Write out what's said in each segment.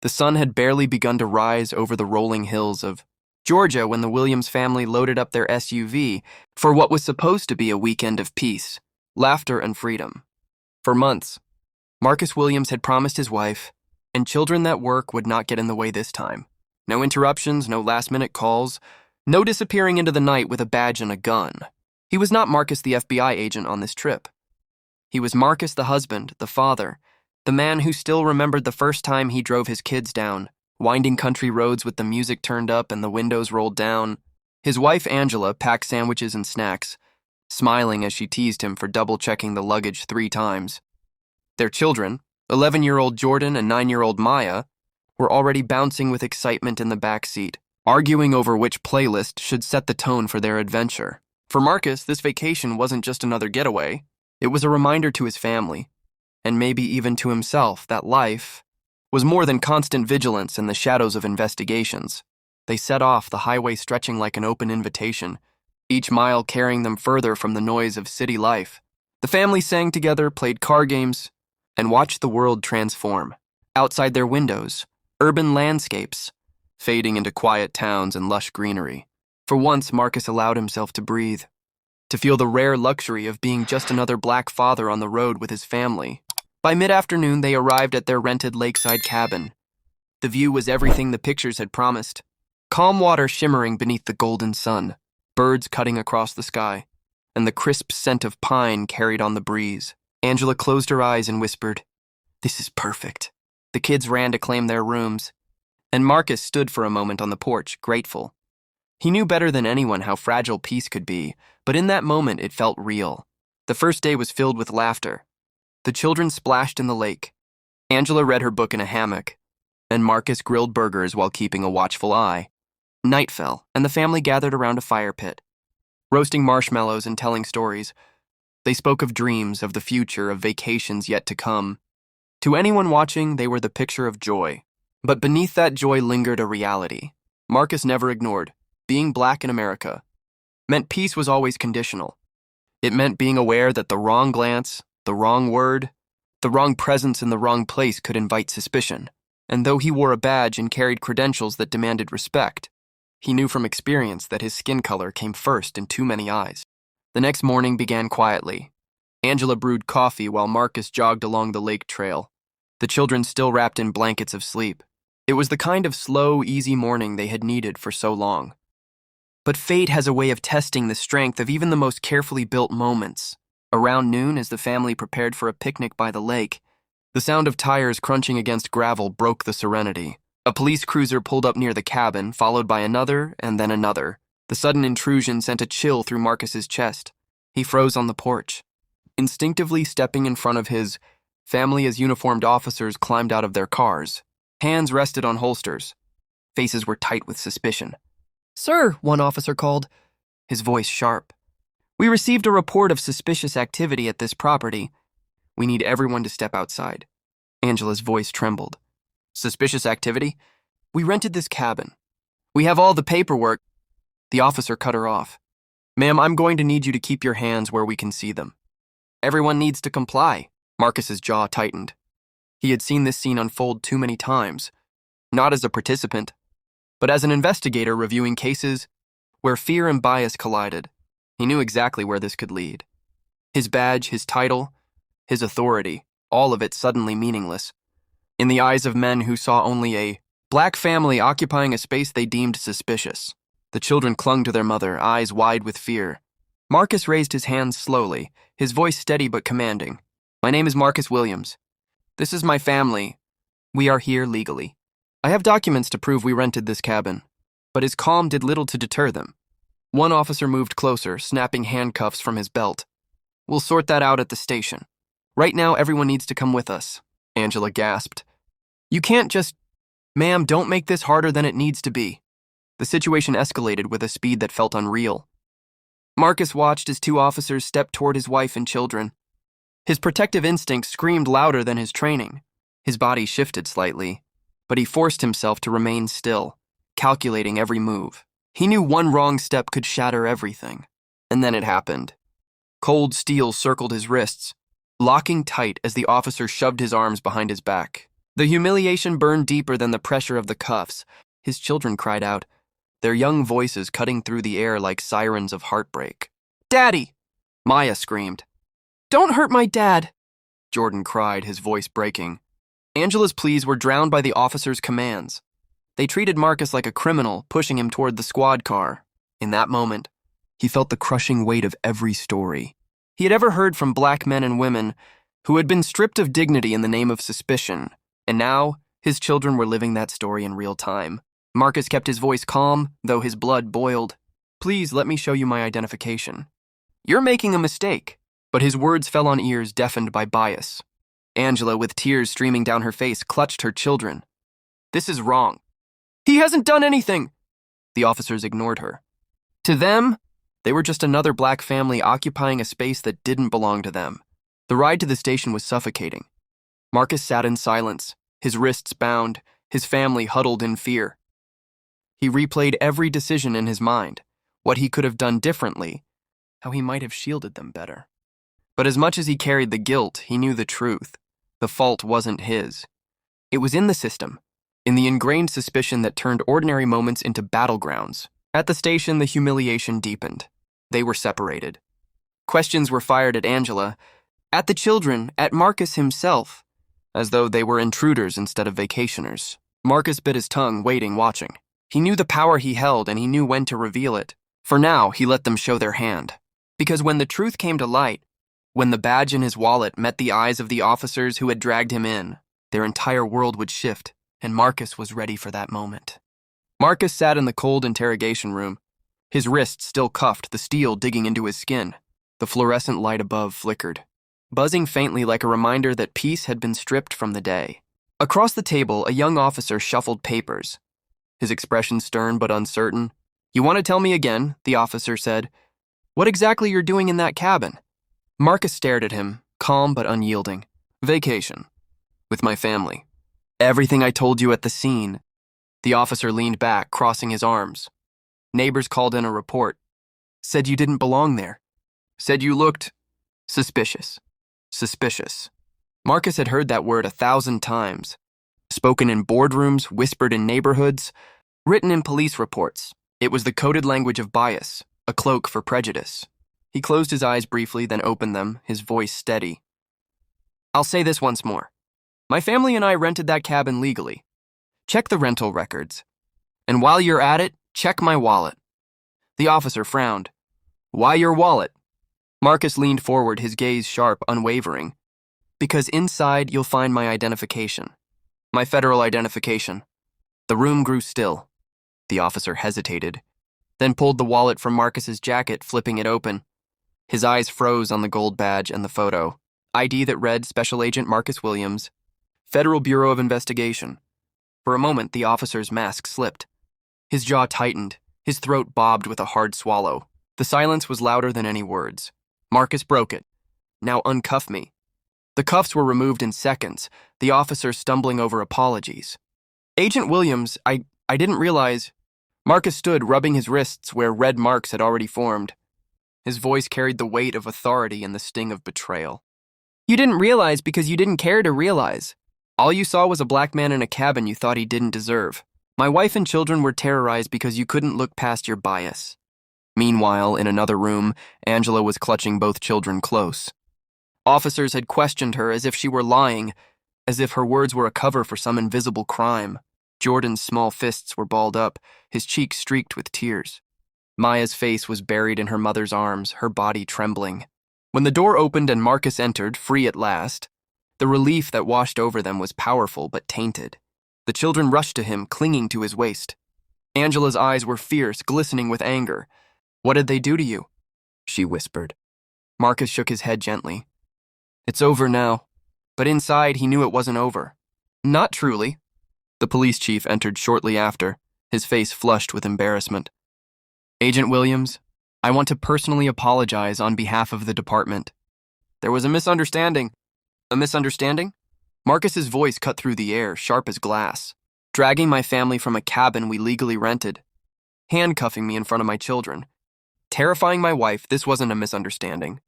The sun had barely begun to rise over the rolling hills of Georgia when the Williams family loaded up their SUV for what was supposed to be a weekend of peace, laughter, and freedom. For months, Marcus Williams had promised his wife and children that work would not get in the way this time. No interruptions, no last-minute calls, no disappearing into the night with a badge and a gun. He was not Marcus the FBI agent on this trip. He was Marcus the husband, the father, the man who still remembered the first time he drove his kids down, winding country roads with the music turned up and the windows rolled down. His wife, Angela, packed sandwiches and snacks, smiling as she teased him for double-checking the luggage 3 times. Their children, 11-year-old Jordan and 9-year-old Maya, were already bouncing with excitement in the back seat, arguing over which playlist should set the tone for their adventure. For Marcus, this vacation wasn't just another getaway. It was a reminder to his family, and maybe even to himself, that life was more than constant vigilance in the shadows of investigations. They set off, the highway stretching like an open invitation, each mile carrying them further from the noise of city life. The family sang together, played card games, and watched the world transform. Outside their windows, urban landscapes, fading into quiet towns and lush greenery. For once, Marcus allowed himself to breathe, to feel the rare luxury of being just another black father on the road with his family. By mid-afternoon, they arrived at their rented lakeside cabin. The view was everything the pictures had promised. Calm water shimmering beneath the golden sun, birds cutting across the sky, and the crisp scent of pine carried on the breeze. Angela closed her eyes and whispered, "This is perfect." The kids ran to claim their rooms, and Marcus stood for a moment on the porch, grateful. He knew better than anyone how fragile peace could be, but in that moment it felt real. The first day was filled with laughter. The children splashed in the lake. Angela read her book in a hammock, and Marcus grilled burgers while keeping a watchful eye. Night fell, and the family gathered around a fire pit, roasting marshmallows and telling stories. They spoke of dreams, of the future, of vacations yet to come. To anyone watching, they were the picture of joy. But beneath that joy lingered a reality Marcus never ignored. Being black in America meant peace was always conditional. It meant being aware that the wrong glance, the wrong word, the wrong presence in the wrong place could invite suspicion. And though he wore a badge and carried credentials that demanded respect, he knew from experience that his skin color came first in too many eyes. The next morning began quietly. Angela brewed coffee while Marcus jogged along the lake trail, the children still wrapped in blankets of sleep. It was the kind of slow, easy morning they had needed for so long. But fate has a way of testing the strength of even the most carefully built moments. Around noon, as the family prepared for a picnic by the lake, the sound of tires crunching against gravel broke the serenity. A police cruiser pulled up near the cabin, followed by another and then another. The sudden intrusion sent a chill through Marcus's chest. He froze on the porch, instinctively stepping in front of his family as uniformed officers climbed out of their cars. Hands rested on holsters. Faces were tight with suspicion. "Sir," one officer called, his voice sharp. "We received a report of suspicious activity at this property. We need everyone to step outside." Angela's voice trembled. "Suspicious activity? We rented this cabin. We have all the paperwork." The officer cut her off. "Ma'am, I'm going to need you to keep your hands where we can see them." "Everyone needs to comply." Marcus's jaw tightened. He had seen this scene unfold too many times, not as a participant, but as an investigator reviewing cases where fear and bias collided. He knew exactly where this could lead. His badge, his title, his authority, all of it suddenly meaningless in the eyes of men who saw only a black family occupying a space they deemed suspicious. The children clung to their mother, eyes wide with fear. Marcus raised his hands slowly, his voice steady but commanding. "My name is Marcus Williams. This is my family. We are here legally. I have documents to prove we rented this cabin." But his calm did little to deter them. One officer moved closer, snapping handcuffs from his belt. "We'll sort that out at the station. Right now, everyone needs to come with us," Angela gasped. "You can't just—" "Ma'am, don't make this harder than it needs to be." The situation escalated with a speed that felt unreal. Marcus watched as 2 officers stepped toward his wife and children. His protective instinct screamed louder than his training. His body shifted slightly, but he forced himself to remain still, calculating every move. He knew one wrong step could shatter everything. And then it happened. Cold steel circled his wrists, locking tight as the officer shoved his arms behind his back. The humiliation burned deeper than the pressure of the cuffs. His children cried out, their young voices cutting through the air like sirens of heartbreak. "Daddy!" Maya screamed. "Don't hurt my dad!" Jordan cried, his voice breaking. Angela's pleas were drowned by the officer's commands. They treated Marcus like a criminal, pushing him toward the squad car. In that moment, he felt the crushing weight of every story he had ever heard from black men and women who had been stripped of dignity in the name of suspicion, and now his children were living that story in real time. Marcus kept his voice calm, though his blood boiled. "Please let me show you my identification." "You're making a mistake." But his words fell on ears deafened by bias. Angela, with tears streaming down her face, clutched her children. "This is wrong." "He hasn't done anything." The officers ignored her. To them, they were just another black family occupying a space that didn't belong to them. The ride to the station was suffocating. Marcus sat in silence, his wrists bound, his family huddled in fear. He replayed every decision in his mind, what he could have done differently, how he might have shielded them better. But as much as he carried the guilt, he knew the truth. The fault wasn't his. It was in the system, in the ingrained suspicion that turned ordinary moments into battlegrounds. At the station, the humiliation deepened. They were separated. Questions were fired at Angela, at the children, at Marcus himself, as though they were intruders instead of vacationers. Marcus bit his tongue, waiting, watching. He knew the power he held, and he knew when to reveal it. For now, he let them show their hand. Because when the truth came to light, when the badge in his wallet met the eyes of the officers who had dragged him in, their entire world would shift, and Marcus was ready for that moment. Marcus sat in the cold interrogation room, his wrists still cuffed, the steel digging into his skin. The fluorescent light above flickered, buzzing faintly like a reminder that peace had been stripped from the day. Across the table, a young officer shuffled papers, his expression stern but uncertain. "You want to tell me again," the officer said, "what exactly you're doing in that cabin?" Marcus stared at him, calm but unyielding. "Vacation. With my family. Everything I told you at the scene." The officer leaned back, crossing his arms. "Neighbors called in a report. Said you didn't belong there. Said you looked suspicious. Suspicious." Marcus had heard that word 1,000 times. Spoken in boardrooms, whispered in neighborhoods, written in police reports. It was the coded language of bias, a cloak for prejudice. He closed his eyes briefly, then opened them, his voice steady. "I'll say this once more. My family and I rented that cabin legally. Check the rental records. And while you're at it, check my wallet." The officer frowned. "Why your wallet?" Marcus leaned forward, his gaze sharp, unwavering. "Because inside you'll find my identification. My federal identification." The room grew still. The officer hesitated, then pulled the wallet from Marcus's jacket, flipping it open. His eyes froze on the gold badge and the photo. ID that read Special Agent Marcus Williams, Federal Bureau of Investigation. For a moment, the officer's mask slipped. His jaw tightened, his throat bobbed with a hard swallow. The silence was louder than any words. Marcus broke it. "Now uncuff me." The cuffs were removed in seconds, the officer stumbling over apologies. "Agent Williams, I didn't realize..." Marcus stood, rubbing his wrists where red marks had already formed. His voice carried the weight of authority and the sting of betrayal. "You didn't realize because you didn't care to realize. All you saw was a black man in a cabin you thought he didn't deserve. My wife and children were terrorized because you couldn't look past your bias." Meanwhile, in another room, Angela was clutching both children close. Officers had questioned her as if she were lying, as if her words were a cover for some invisible crime. Jordan's small fists were balled up, his cheeks streaked with tears. Maya's face was buried in her mother's arms, her body trembling. When the door opened and Marcus entered, free at last, the relief that washed over them was powerful but tainted. The children rushed to him, clinging to his waist. Angela's eyes were fierce, glistening with anger. "What did they do to you?" she whispered. Marcus shook his head gently. "It's over now." But inside, he knew it wasn't over. "Not truly." The police chief entered shortly after, his face flushed with embarrassment. "Agent Williams, I want to personally apologize on behalf of the department. There was a misunderstanding." "A misunderstanding?" Marcus's voice cut through the air, sharp as glass. "Dragging my family from a cabin we legally rented. Handcuffing me in front of my children. Terrifying my wife, this wasn't a misunderstanding.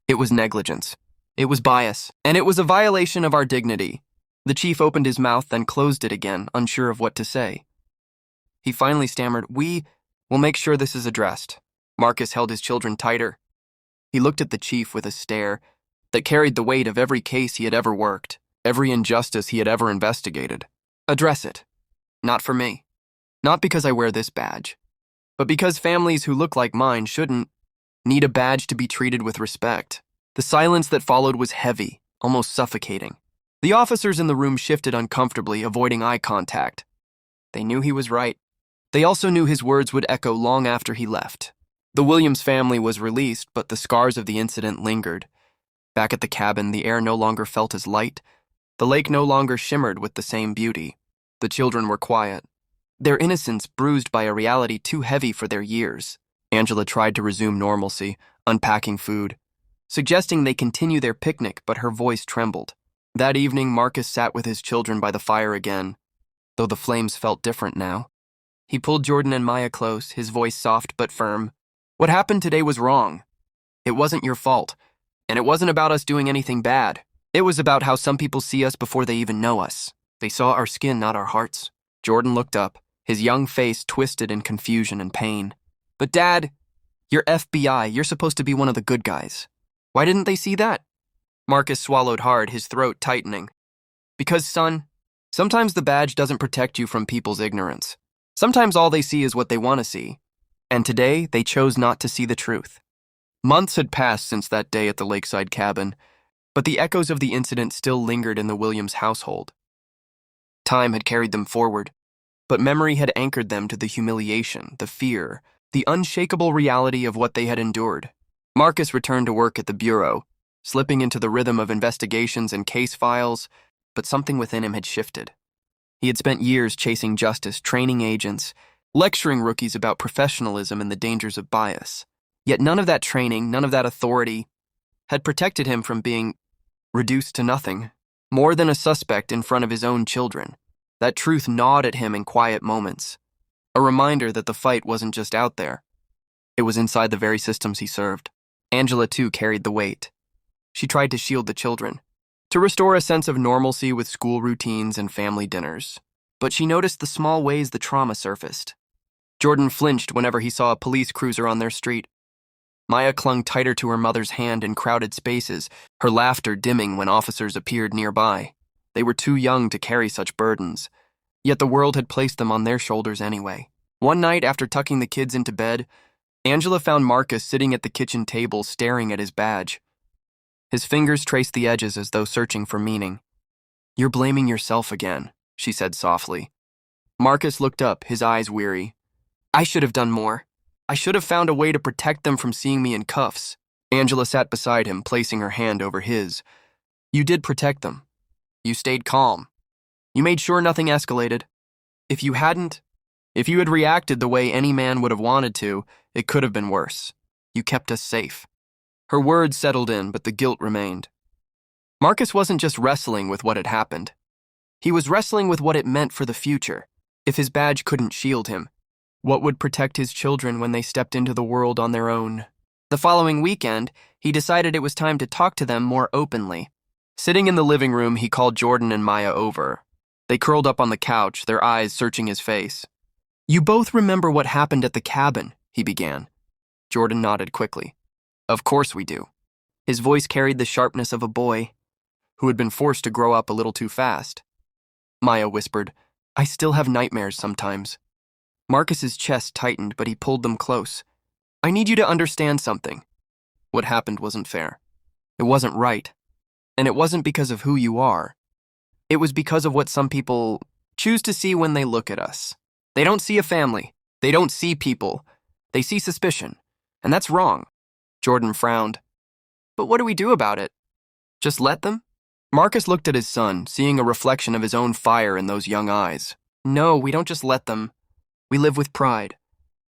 It was negligence. It was bias, and it was a violation of our dignity. The chief opened his mouth, then closed it again, unsure of what to say. He finally stammered, "We will make sure this is addressed." Marcus held his children tighter. He looked at the chief with a stare that carried the weight of every case he had ever worked, every injustice he had ever investigated. "Address it. Not for me. Not because I wear this badge, but because families who look like mine shouldn't need a badge to be treated with respect." The silence that followed was heavy, almost suffocating. The officers in the room shifted uncomfortably, avoiding eye contact. They knew he was right. They also knew his words would echo long after he left. The Williams family was released, but the scars of the incident lingered. Back at the cabin, the air no longer felt as light. The lake no longer shimmered with the same beauty. The children were quiet, their innocence bruised by a reality too heavy for their years. Angela tried to resume normalcy, unpacking food, suggesting they continue their picnic, but her voice trembled. That evening, Marcus sat with his children by the fire again, though the flames felt different now. He pulled Jordan and Maya close, his voice soft but firm. "What happened today was wrong. It wasn't your fault, and it wasn't about us doing anything bad. It was about how some people see us before they even know us. They saw our skin, not our hearts." Jordan looked up, his young face twisted in confusion and pain. "But Dad, you're FBI. You're supposed to be one of the good guys. Why didn't they see that?" Marcus swallowed hard, his throat tightening. "Because, son, sometimes the badge doesn't protect you from people's ignorance. Sometimes all they see is what they want to see. And today, they chose not to see the truth." Months had passed since that day at the lakeside cabin, but the echoes of the incident still lingered in the Williams household. Time had carried them forward, but memory had anchored them to the humiliation, the fear, the unshakable reality of what they had endured. Marcus returned to work at the bureau, slipping into the rhythm of investigations and case files, but something within him had shifted. He had spent years chasing justice, training agents, lecturing rookies about professionalism and the dangers of bias. Yet none of that training, none of that authority, had protected him from being reduced to nothing, more than a suspect in front of his own children. That truth gnawed at him in quiet moments, a reminder that the fight wasn't just out there. It was inside the very systems he served. Angela, too, carried the weight. She tried to shield the children, to restore a sense of normalcy with school routines and family dinners. But she noticed the small ways the trauma surfaced. Jordan flinched whenever he saw a police cruiser on their street. Maya clung tighter to her mother's hand in crowded spaces, her laughter dimming when officers appeared nearby. They were too young to carry such burdens, yet the world had placed them on their shoulders anyway. One night, after tucking the kids into bed, Angela found Marcus sitting at the kitchen table staring at his badge. His fingers traced the edges as though searching for meaning. "You're blaming yourself again," she said softly. Marcus looked up, his eyes weary. "I should have done more. I should have found a way to protect them from seeing me in cuffs." Angela sat beside him, placing her hand over his. "You did protect them. You stayed calm. You made sure nothing escalated. If you hadn't, if you had reacted the way any man would have wanted to, it could have been worse. You kept us safe." Her words settled in, but the guilt remained. Marcus wasn't just wrestling with what had happened. He was wrestling with what it meant for the future. If his badge couldn't shield him, what would protect his children when they stepped into the world on their own? The following weekend, he decided it was time to talk to them more openly. Sitting in the living room, he called Jordan and Maya over. They curled up on the couch, their eyes searching his face. "You both remember what happened at the cabin," he began. Jordan nodded quickly. "Of course we do." His voice carried the sharpness of a boy who had been forced to grow up a little too fast. Maya whispered, "I still have nightmares sometimes." Marcus's chest tightened, but he pulled them close. "I need you to understand something. What happened wasn't fair. It wasn't right. And it wasn't because of who you are. It was because of what some people choose to see when they look at us. They don't see a family. They don't see people. They see suspicion. And that's wrong." Jordan frowned. "But what do we do about it? Just let them?" Marcus looked at his son, seeing a reflection of his own fire in those young eyes. "No, we don't just let them. We live with pride.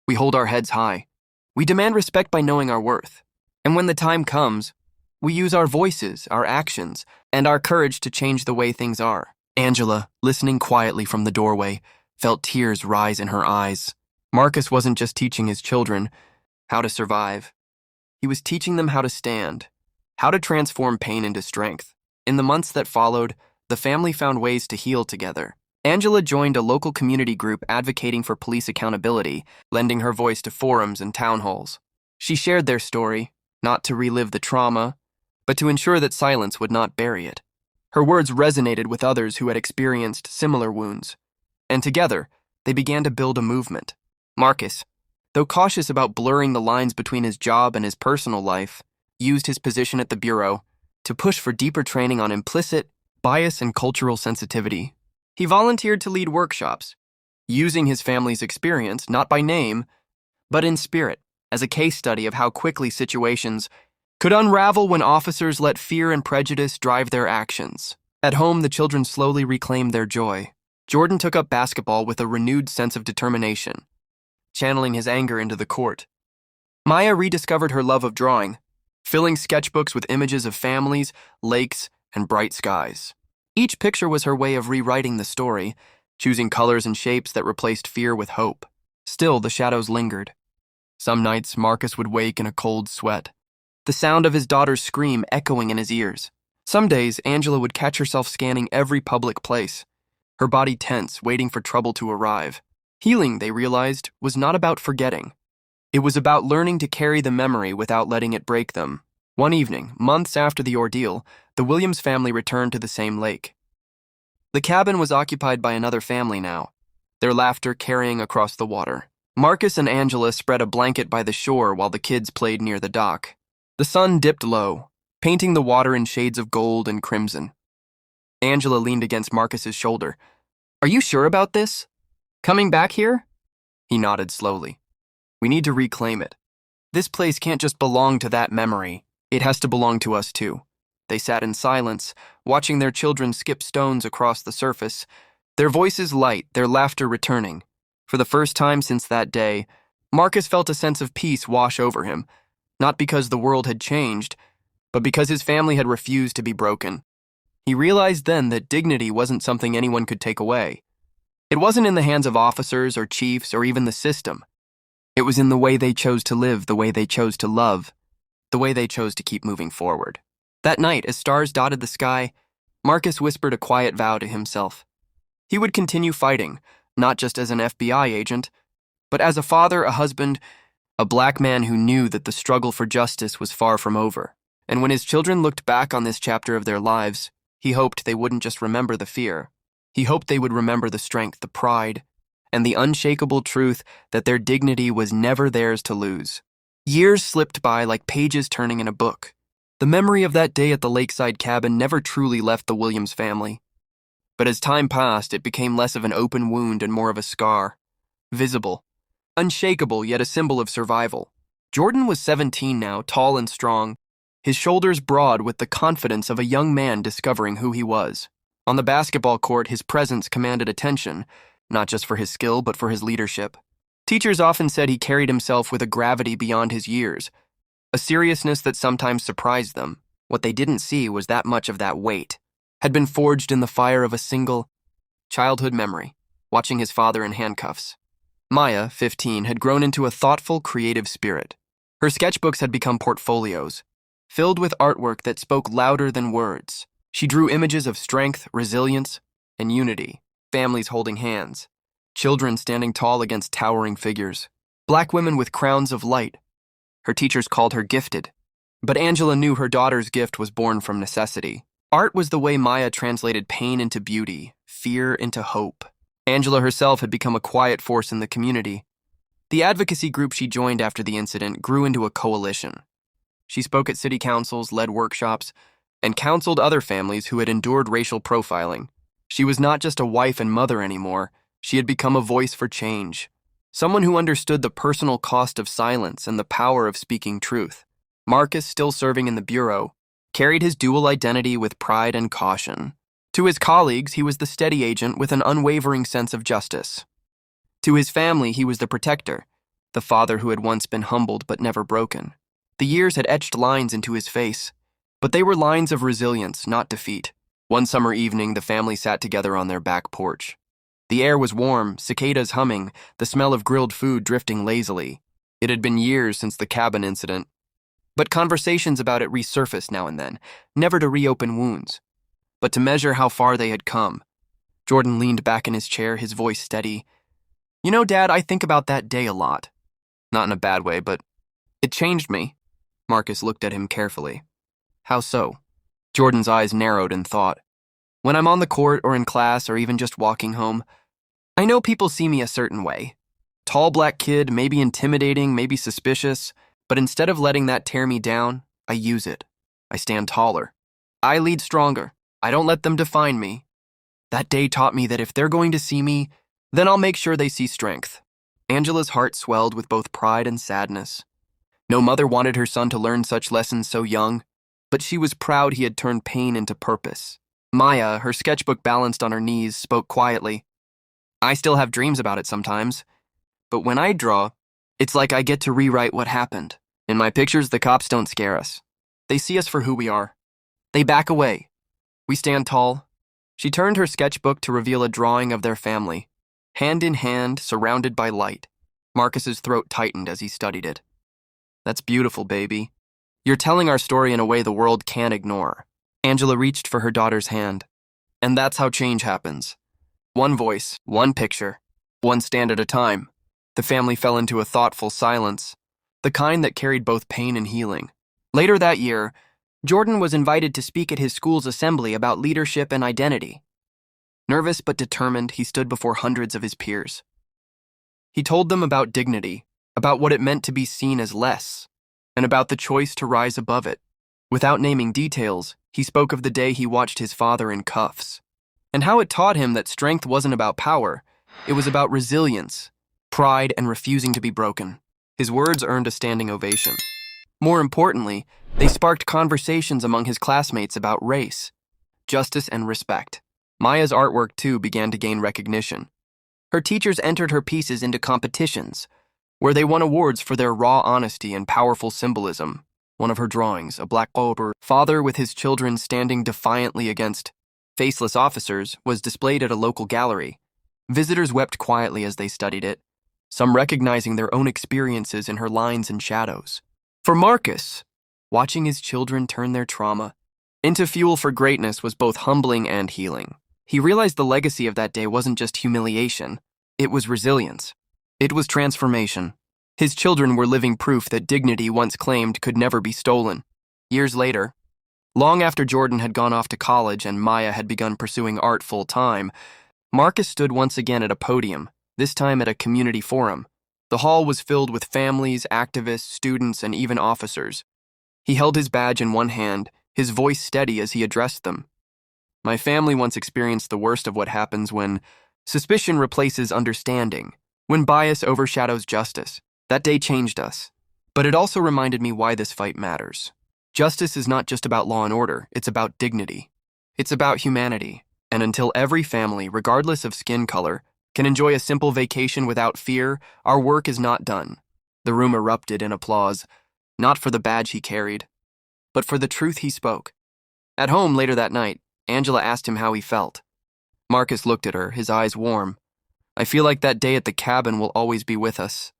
We hold our heads high. We demand respect by knowing our worth. And when the time comes, we use our voices, our actions, and our courage to change the way things are." Angela, listening quietly from the doorway, felt tears rise in her eyes. Marcus wasn't just teaching his children how to survive. He was teaching them how to stand, how to transform pain into strength. In the months that followed, the family found ways to heal together. Angela joined a local community group advocating for police accountability, lending her voice to forums and town halls. She shared their story, not to relive the trauma, but to ensure that silence would not bury it. Her words resonated with others who had experienced similar wounds, and together, they began to build a movement. Marcus, though cautious about blurring the lines between his job and his personal life, used his position at the Bureau to push for deeper training on implicit bias and cultural sensitivity. He volunteered to lead workshops, using his family's experience not by name, but in spirit, as a case study of how quickly situations could unravel when officers let fear and prejudice drive their actions. At home, the children slowly reclaimed their joy. Jordan took up basketball with a renewed sense of determination, channeling his anger into the court. Maya rediscovered her love of drawing, filling sketchbooks with images of families, lakes, and bright skies. Each picture was her way of rewriting the story, choosing colors and shapes that replaced fear with hope. Still, the shadows lingered. Some nights, Marcus would wake in a cold sweat, the sound of his daughter's scream echoing in his ears. Some days, Angela would catch herself scanning every public place, her body tense, waiting for trouble to arrive. Healing, they realized, was not about forgetting. It was about learning to carry the memory without letting it break them. One evening, months after the ordeal, the Williams family returned to the same lake. The cabin was occupied by another family now, their laughter carrying across the water. Marcus and Angela spread a blanket by the shore while the kids played near the dock. The sun dipped low, painting the water in shades of gold and crimson. Angela leaned against Marcus's shoulder. "Are you sure about this? Coming back here?" He nodded slowly. "We need to reclaim it. This place can't just belong to that memory. It has to belong to us too." They sat in silence, watching their children skip stones across the surface, their voices light, their laughter returning. For the first time since that day, Marcus felt a sense of peace wash over him, not because the world had changed, but because his family had refused to be broken. He realized then that dignity wasn't something anyone could take away. It wasn't in the hands of officers or chiefs or even the system. It was in the way they chose to live, the way they chose to love, the way they chose to keep moving forward. That night, as stars dotted the sky, Marcus whispered a quiet vow to himself. He would continue fighting, not just as an FBI agent, but as a father, a husband, a black man who knew that the struggle for justice was far from over. And when his children looked back on this chapter of their lives, he hoped they wouldn't just remember the fear. He hoped they would remember the strength, the pride, and the unshakable truth that their dignity was never theirs to lose. Years slipped by like pages turning in a book. The memory of that day at the lakeside cabin never truly left the Williams family. But as time passed, it became less of an open wound and more of a scar. Visible, unshakable, yet a symbol of survival. Jordan was 17 now, tall and strong, his shoulders broad with the confidence of a young man discovering who he was. On the basketball court, his presence commanded attention, not just for his skill, but for his leadership. Teachers often said he carried himself with a gravity beyond his years, a seriousness that sometimes surprised them. What they didn't see was that much of that weight had been forged in the fire of a single childhood memory, watching his father in handcuffs. Maya, 15, had grown into a thoughtful, creative spirit. Her sketchbooks had become portfolios, filled with artwork that spoke louder than words. She drew images of strength, resilience, and unity, families holding hands, children standing tall against towering figures, black women with crowns of light. Her teachers called her gifted, but Angela knew her daughter's gift was born from necessity. Art was the way Maya translated pain into beauty, fear into hope. Angela herself had become a quiet force in the community. The advocacy group she joined after the incident grew into a coalition. She spoke at city councils, led workshops, and counseled other families who had endured racial profiling. She was not just a wife and mother anymore. She had become a voice for change, someone who understood the personal cost of silence and the power of speaking truth. Marcus, still serving in the Bureau, carried his dual identity with pride and caution. To his colleagues, he was the steady agent with an unwavering sense of justice. To his family, he was the protector, the father who had once been humbled but never broken. The years had etched lines into his face, but they were lines of resilience, not defeat. One summer evening, the family sat together on their back porch. The air was warm, cicadas humming, the smell of grilled food drifting lazily. It had been years since the cabin incident, but conversations about it resurfaced now and then, never to reopen wounds. but to measure how far they had come. Jordan leaned back in his chair, his voice steady. You know, Dad, I think about that day a lot. Not in a bad way, but it changed me. Marcus looked at him carefully. How so? Jordan's eyes narrowed in thought. When I'm on the court or in class or even just walking home, I know people see me a certain way. Tall black kid, maybe intimidating, maybe suspicious, but instead of letting that tear me down, I use it. I stand taller. I lead stronger. I don't let them define me. That day taught me that if they're going to see me, then I'll make sure they see strength. Angela's heart swelled with both pride and sadness. No mother wanted her son to learn such lessons so young, but she was proud he had turned pain into purpose. Maya, her sketchbook balanced on her knees, spoke quietly. I still have dreams about it sometimes, but when I draw, it's like I get to rewrite what happened. In my pictures, the cops don't scare us. They see us for who we are. They back away. We stand tall. She turned her sketchbook to reveal a drawing of their family, hand in hand, surrounded by light. Marcus's throat tightened as he studied it. That's beautiful, baby. You're telling our story in a way the world can't ignore. Angela reached for her daughter's hand. And that's how change happens. One voice, one picture, one stand at a time. The family fell into a thoughtful silence, the kind that carried both pain and healing. Later that year, Jordan was invited to speak at his school's assembly about leadership and identity. Nervous but determined, he stood before hundreds of his peers. He told them about dignity, about what it meant to be seen as less, and about the choice to rise above it. Without naming details, he spoke of the day he watched his father in cuffs, and how it taught him that strength wasn't about power, it was about resilience, pride, and refusing to be broken. His words earned a standing ovation. More importantly, they sparked conversations among his classmates about race, justice, and respect. Maya's artwork, too, began to gain recognition. Her teachers entered her pieces into competitions, where they won awards for their raw honesty and powerful symbolism. One of her drawings, a black father with his children standing defiantly against faceless officers, was displayed at a local gallery. Visitors wept quietly as they studied it, some recognizing their own experiences in her lines and shadows. For Marcus, watching his children turn their trauma into fuel for greatness was both humbling and healing. He realized the legacy of that day wasn't just humiliation, it was resilience. It was transformation. His children were living proof that dignity once claimed could never be stolen. Years later, long after Jordan had gone off to college and Maya had begun pursuing art full-time, Marcus stood once again at a podium, this time at a community forum. The hall was filled with families, activists, students, and even officers. He held his badge in one hand, his voice steady as he addressed them. My family once experienced the worst of what happens when suspicion replaces understanding, when bias overshadows justice. That day changed us, but it also reminded me why this fight matters. Justice is not just about law and order, it's about dignity. It's about humanity, and until every family, regardless of skin color, can enjoy a simple vacation without fear, our work is not done. The room erupted in applause, not for the badge he carried, but for the truth he spoke. At home later that night, Angela asked him how he felt. Marcus looked at her, his eyes warm. I feel like that day at the cabin will always be with us.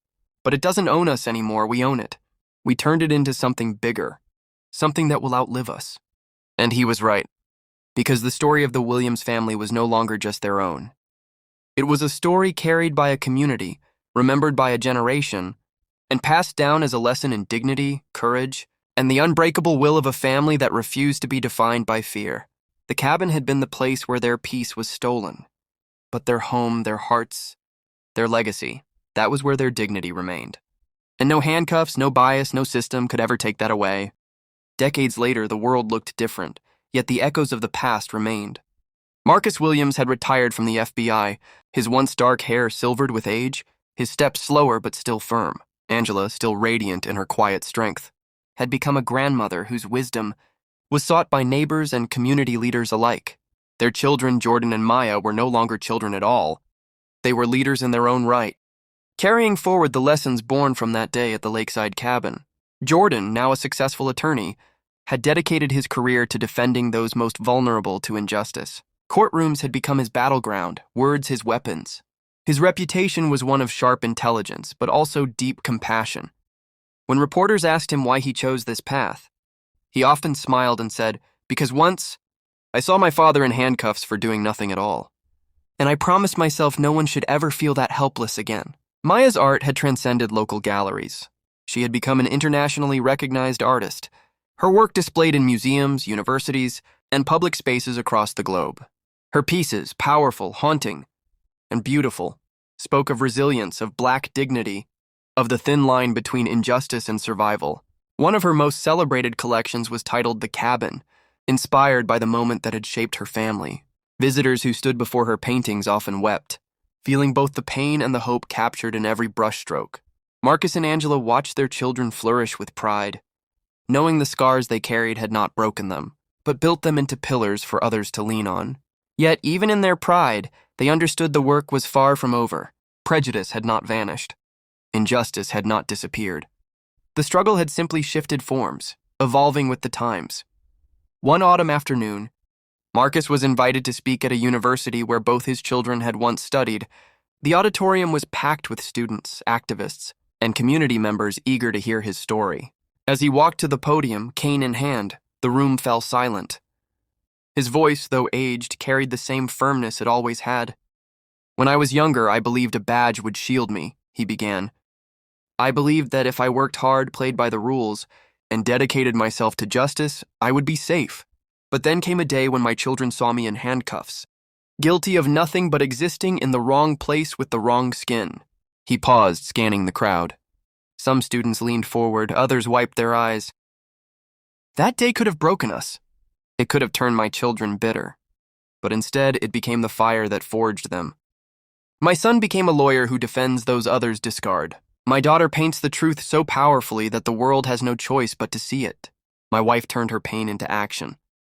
But it doesn't own us anymore, we own it. We turned it into something bigger, something that will outlive us. And he was right, because the story of the Williams family was no longer just their own. It was a story carried by a community, remembered by a generation, and passed down as a lesson in dignity, courage, and the unbreakable will of a family that refused to be defined by fear. The cabin had been the place where their peace was stolen, but their home, their hearts, their legacy, that was where their dignity remained. And no handcuffs, no bias, no system could ever take that away. Decades later, the world looked different, yet the echoes of the past remained. Marcus Williams had retired from the FBI, his once dark hair silvered with age, his steps slower but still firm. Angela, still radiant in her quiet strength, had become a grandmother whose wisdom was sought by neighbors and community leaders alike. Their children, Jordan and Maya, were no longer children at all. They were leaders in their own right, carrying forward the lessons born from that day at the lakeside cabin. Jordan, now a successful attorney, had dedicated his career to defending those most vulnerable to injustice. Courtrooms had become his battleground, words his weapons. His reputation was one of sharp intelligence, but also deep compassion. When reporters asked him why he chose this path, he often smiled and said, because once I saw my father in handcuffs for doing nothing at all. And I promised myself no one should ever feel that helpless again. Maya's art had transcended local galleries. She had become an internationally recognized artist, her work displayed in museums, universities, and public spaces across the globe. Her pieces, powerful, haunting, and beautiful, spoke of resilience, of Black dignity, of the thin line between injustice and survival. One of her most celebrated collections was titled The Cabin, inspired by the moment that had shaped her family. Visitors who stood before her paintings often wept, feeling both the pain and the hope captured in every brushstroke. Marcus and Angela watched their children flourish with pride, knowing the scars they carried had not broken them, but built them into pillars for others to lean on. Yet, even in their pride, they understood the work was far from over. Prejudice had not vanished. Injustice had not disappeared. The struggle had simply shifted forms, evolving with the times. One autumn afternoon, Marcus was invited to speak at a university where both his children had once studied. The auditorium was packed with students, activists, and community members eager to hear his story. As he walked to the podium, cane in hand, the room fell silent. His voice, though aged, carried the same firmness it always had. "When I was younger, I believed a badge would shield me," he began. "I believed that if I worked hard, played by the rules, and dedicated myself to justice, I would be safe. But then came a day when my children saw me in handcuffs, guilty of nothing but existing in the wrong place with the wrong skin." He paused, scanning the crowd. Some students leaned forward, others wiped their eyes. "That day could have broken us. It could have turned my children bitter. But instead, it became the fire that forged them. My son became a lawyer who defends those others discard. My daughter paints the truth so powerfully that the world has no choice but to see it. My wife turned her pain into action,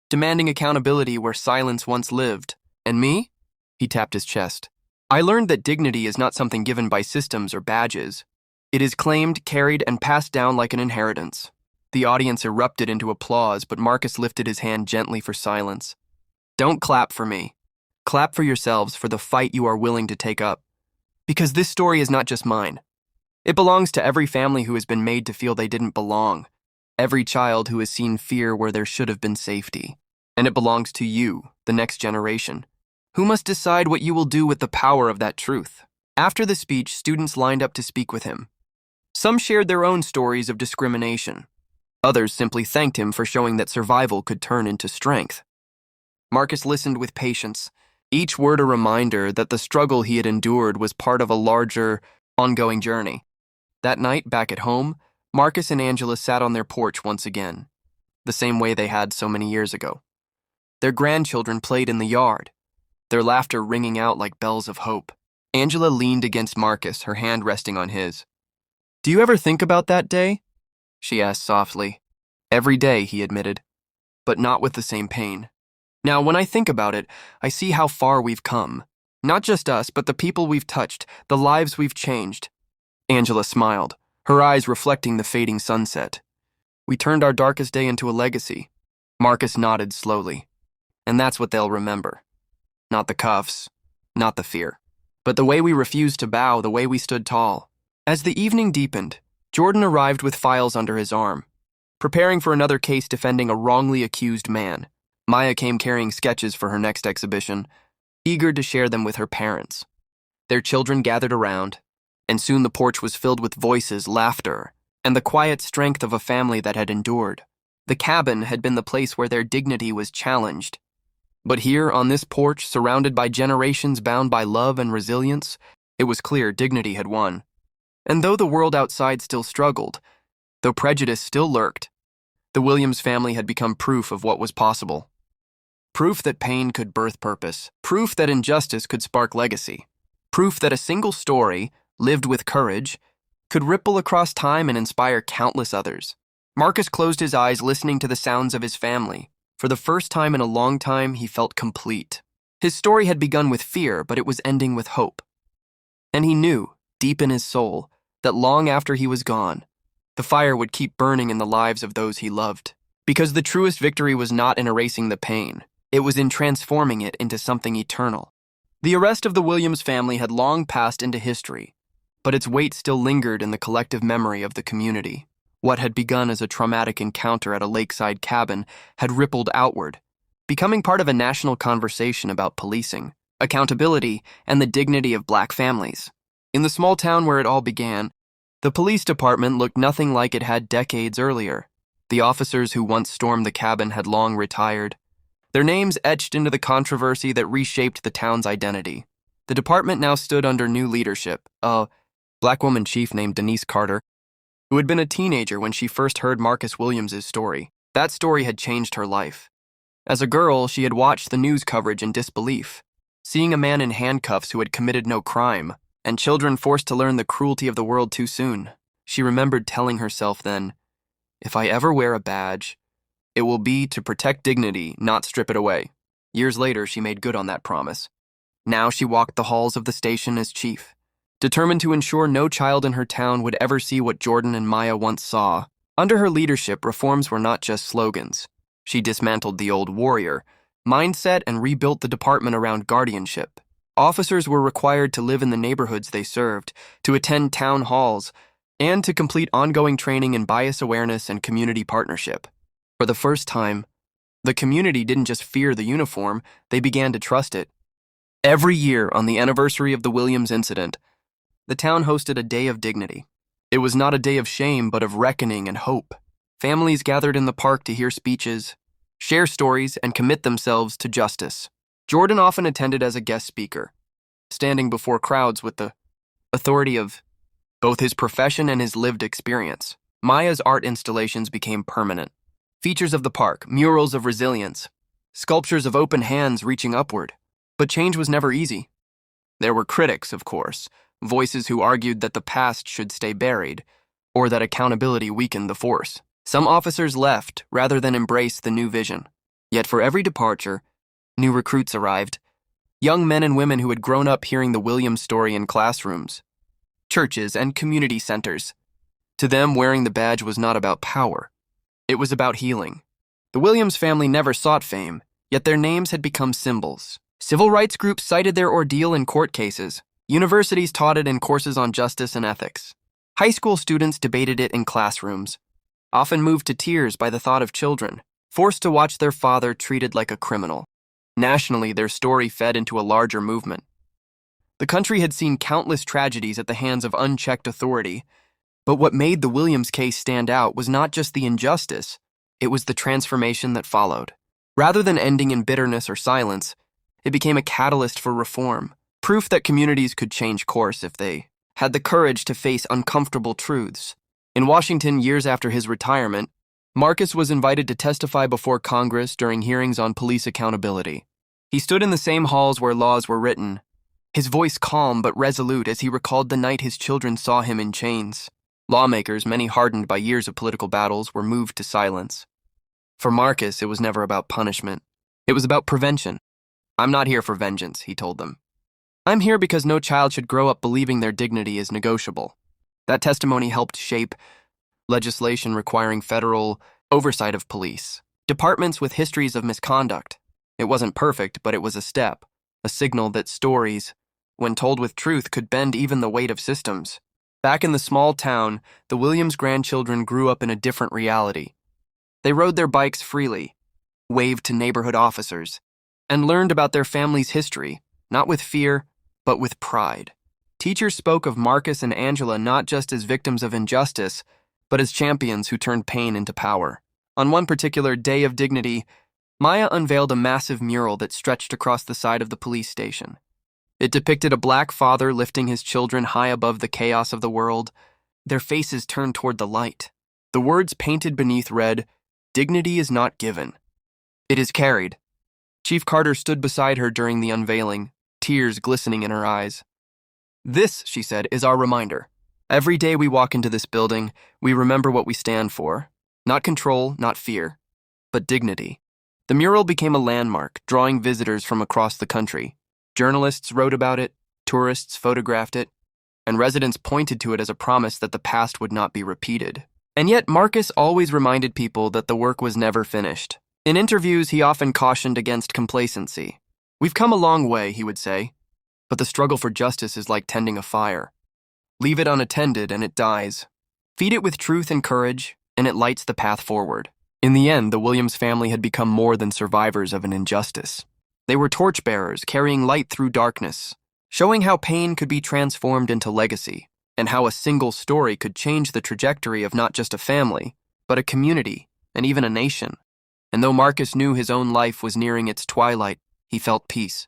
demanding accountability where silence once lived. And me?" He tapped his chest. "I learned that dignity is not something given by systems or badges. It is claimed, carried, and passed down like an inheritance." The audience erupted into applause, but Marcus lifted his hand gently for silence. "Don't clap for me. Clap for yourselves for the fight you are willing to take up. Because this story is not just mine. It belongs to every family who has been made to feel they didn't belong, every child who has seen fear where there should have been safety. And it belongs to you, the next generation, who must decide what you will do with the power of that truth." After the speech, students lined up to speak with him. Some shared their own stories of discrimination. Others simply thanked him for showing that survival could turn into strength. Marcus listened with patience, each word a reminder that the struggle he had endured was part of a larger, ongoing journey. That night, back at home, Marcus and Angela sat on their porch once again, the same way they had so many years ago. Their grandchildren played in the yard, their laughter ringing out like bells of hope. Angela leaned against Marcus, her hand resting on his. "Do you ever think about that day?" she asked softly. "Every day," he admitted, "but not with the same pain. Now, when I think about it, I see how far we've come. Not just us, but the people we've touched, the lives we've changed." Angela smiled, her eyes reflecting the fading sunset. "We turned our darkest day into a legacy." Marcus nodded slowly. "And that's what they'll remember. Not the cuffs, not the fear, but the way we refused to bow, the way we stood tall." As the evening deepened, Jordan arrived with files under his arm, preparing for another case defending a wrongly accused man. Maya came carrying sketches for her next exhibition, eager to share them with her parents. Their children gathered around, and soon the porch was filled with voices, laughter, and the quiet strength of a family that had endured. The cabin had been the place where their dignity was challenged. But here, on this porch, surrounded by generations bound by love and resilience, it was clear dignity had won. And though the world outside still struggled, though prejudice still lurked, the Williams family had become proof of what was possible. Proof that pain could birth purpose. Proof that injustice could spark legacy. Proof that a single story, lived with courage, could ripple across time and inspire countless others. Marcus closed his eyes, listening to the sounds of his family. For the first time in a long time, he felt complete. His story had begun with fear, but it was ending with hope. And he knew, deep in his soul, that long after he was gone, the fire would keep burning in the lives of those he loved. Because the truest victory was not in erasing the pain, it was in transforming it into something eternal. The arrest of the Williams family had long passed into history, but its weight still lingered in the collective memory of the community. What had begun as a traumatic encounter at a lakeside cabin had rippled outward, becoming part of a national conversation about policing, accountability, and the dignity of Black families. In the small town where it all began, the police department looked nothing like it had decades earlier. The officers who once stormed the cabin had long retired, their names etched into the controversy that reshaped the town's identity. The department now stood under new leadership, a Black woman chief named Denise Carter, who had been a teenager when she first heard Marcus Williams' story. That story had changed her life. As a girl, she had watched the news coverage in disbelief, seeing a man in handcuffs who had committed no crime, and children forced to learn the cruelty of the world too soon. She remembered telling herself then, "If I ever wear a badge, it will be to protect dignity, not strip it away." Years later, she made good on that promise. Now she walked the halls of the station as chief, determined to ensure no child in her town would ever see what Jordan and Maya once saw. Under her leadership, reforms were not just slogans. She dismantled the old warrior mindset and rebuilt the department around guardianship. Officers were required to live in the neighborhoods they served, to attend town halls, and to complete ongoing training in bias awareness and community partnership. For the first time, the community didn't just fear the uniform, they began to trust it. Every year, on the anniversary of the Williams incident, the town hosted a day of dignity. It was not a day of shame, but of reckoning and hope. Families gathered in the park to hear speeches, share stories, and commit themselves to justice. Jordan often attended as a guest speaker, standing before crowds with the authority of both his profession and his lived experience. Maya's art installations became permanent. Features of the park, murals of resilience, sculptures of open hands reaching upward. But change was never easy. There were critics, of course, voices who argued that the past should stay buried, or that accountability weakened the force. Some officers left rather than embrace the new vision. Yet for every departure, new recruits arrived, young men and women who had grown up hearing the Williams story in classrooms, churches, and community centers. To them, wearing the badge was not about power. It was about healing. The Williams family never sought fame, yet their names had become symbols. Civil rights groups cited their ordeal in court cases. Universities taught it in courses on justice and ethics. High school students debated it in classrooms, often moved to tears by the thought of children, forced to watch their father treated like a criminal. Nationally, their story fed into a larger movement. The country had seen countless tragedies at the hands of unchecked authority, but what made the Williams case stand out was not just the injustice, it was the transformation that followed. Rather than ending in bitterness or silence, it became a catalyst for reform, proof that communities could change course if they had the courage to face uncomfortable truths. In Washington, years after his retirement, Marcus was invited to testify before Congress during hearings on police accountability. He stood in the same halls where laws were written, his voice calm but resolute as he recalled the night his children saw him in chains. Lawmakers, many hardened by years of political battles, were moved to silence. For Marcus, it was never about punishment. It was about prevention. "I'm not here for vengeance," he told them. "I'm here because no child should grow up believing their dignity is negotiable." That testimony helped shape legislation requiring federal oversight of police, departments with histories of misconduct. It wasn't perfect, but it was a step, a signal that stories, when told with truth, could bend even the weight of systems. Back in the small town, the Williams grandchildren grew up in a different reality. They rode their bikes freely, waved to neighborhood officers, and learned about their family's history, not with fear, but with pride. Teachers spoke of Marcus and Angela not just as victims of injustice, but as champions who turned pain into power. On one particular day of dignity, Maya unveiled a massive mural that stretched across the side of the police station. It depicted a Black father lifting his children high above the chaos of the world, their faces turned toward the light. The words painted beneath read, "Dignity is not given. It is carried." Chief Carter stood beside her during the unveiling, tears glistening in her eyes. "This," she said, "is our reminder. Every day we walk into this building, we remember what we stand for. Not control, not fear, but dignity." The mural became a landmark, drawing visitors from across the country. Journalists wrote about it, tourists photographed it, and residents pointed to it as a promise that the past would not be repeated. And yet, Marcus always reminded people that the work was never finished. In interviews, he often cautioned against complacency. "We've come a long way," he would say, "but the struggle for justice is like tending a fire. Leave it unattended and it dies. Feed it with truth and courage, and it lights the path forward." In the end, the Williams family had become more than survivors of an injustice. They were torchbearers carrying light through darkness, showing how pain could be transformed into legacy, and how a single story could change the trajectory of not just a family, but a community, and even a nation. And though Marcus knew his own life was nearing its twilight, he felt peace.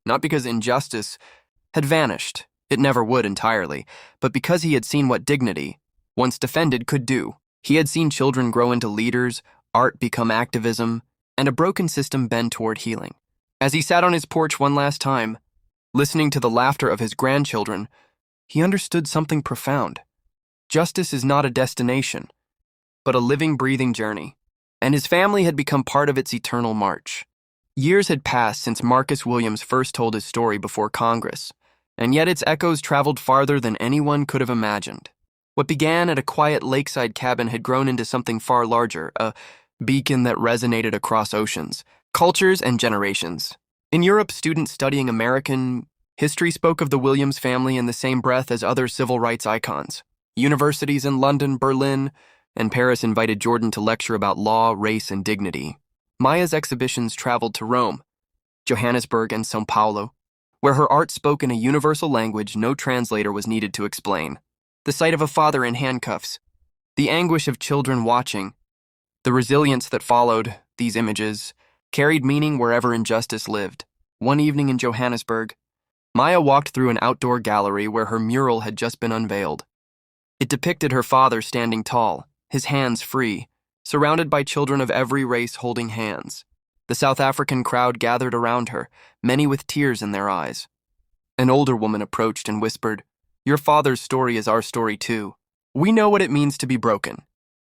Not because injustice had vanished, it never would entirely, but because he had seen what dignity, once defended, could do. He had seen children grow into leaders, art become activism, and a broken system bend toward healing. As he sat on his porch one last time, listening to the laughter of his grandchildren, he understood something profound. Justice is not a destination, but a living, breathing journey, and his family had become part of its eternal march. Years had passed since Marcus Williams first told his story before Congress, and yet its echoes traveled farther than anyone could have imagined. What began at a quiet lakeside cabin had grown into something far larger, a beacon that resonated across oceans, cultures, and generations. In Europe, students studying American history spoke of the Williams family in the same breath as other civil rights icons. Universities in London, Berlin, and Paris invited Jordan to lecture about law, race, and dignity. Maya's exhibitions traveled to Rome, Johannesburg, and São Paulo, where her art spoke in a universal language no translator was needed to explain. The sight of a father in handcuffs, the anguish of children watching, the resilience that followed these images carried meaning wherever injustice lived. One evening in Johannesburg, Maya walked through an outdoor gallery where her mural had just been unveiled. It depicted her father standing tall, his hands free, surrounded by children of every race holding hands. The South African crowd gathered around her, many with tears in their eyes. An older woman approached and whispered, "Your father's story is our story too. We know what it means to be broken,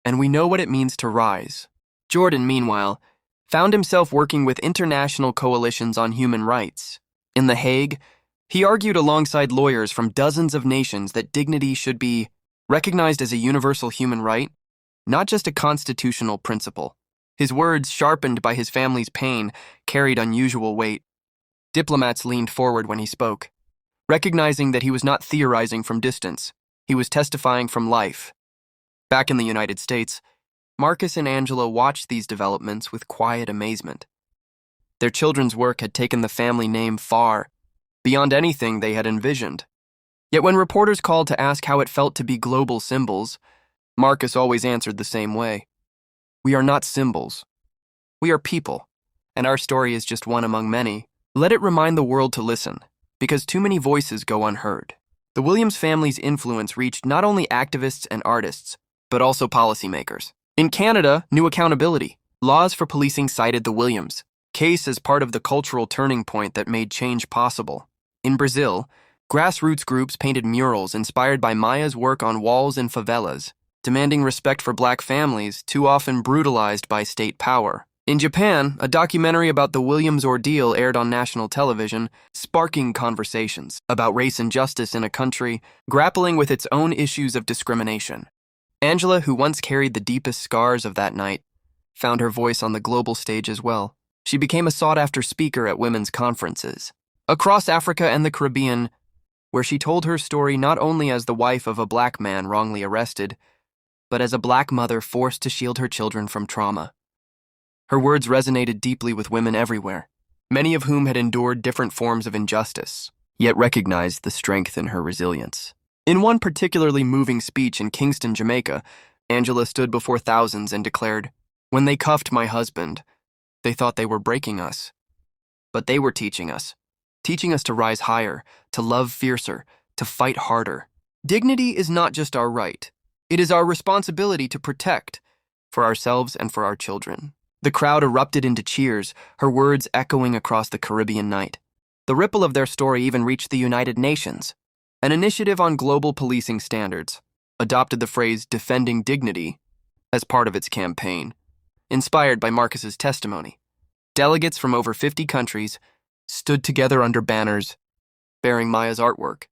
and we know what it means to rise." Jordan, meanwhile, found himself working with international coalitions on human rights. In The Hague, he argued alongside lawyers from dozens of nations that dignity should be recognized as a universal human right, not just a constitutional principle. His words, sharpened by his family's pain, carried unusual weight. Diplomats leaned forward when he spoke, recognizing that he was not theorizing from distance. He was testifying from life. Back in the United States, Marcus and Angela watched these developments with quiet amazement. Their children's work had taken the family name far beyond anything they had envisioned. Yet when reporters called to ask how it felt to be global symbols, Marcus always answered the same way. "We are not symbols. We are people, and our story is just one among many. Let it remind the world to listen, because too many voices go unheard." The Williams family's influence reached not only activists and artists, but also policymakers. In Canada, new accountability laws for policing cited the Williams case as part of the cultural turning point that made change possible. In Brazil, grassroots groups painted murals inspired by Maya's work on walls in favelas, demanding respect for black families too often brutalized by state power. In Japan, a documentary about the Williams ordeal aired on national television, sparking conversations about race and justice in a country grappling with its own issues of discrimination. Angela, who once carried the deepest scars of that night, found her voice on the global stage as well. She became a sought-after speaker at women's conferences across Africa and the Caribbean, where she told her story not only as the wife of a black man wrongly arrested, but as a black mother forced to shield her children from trauma. Her words resonated deeply with women everywhere, many of whom had endured different forms of injustice, yet recognized the strength in her resilience. In one particularly moving speech in Kingston, Jamaica, Angela stood before thousands and declared, "When they cuffed my husband, they thought they were breaking us. But they were teaching us to rise higher, to love fiercer, to fight harder. Dignity is not just our right. It is our responsibility to protect, for ourselves and for our children." The crowd erupted into cheers, her words echoing across the Caribbean night. The ripple of their story even reached the United Nations. An initiative on global policing standards adopted the phrase "defending dignity" as part of its campaign, inspired by Marcus's testimony. Delegates from over 50 countries stood together under banners bearing Maya's artwork,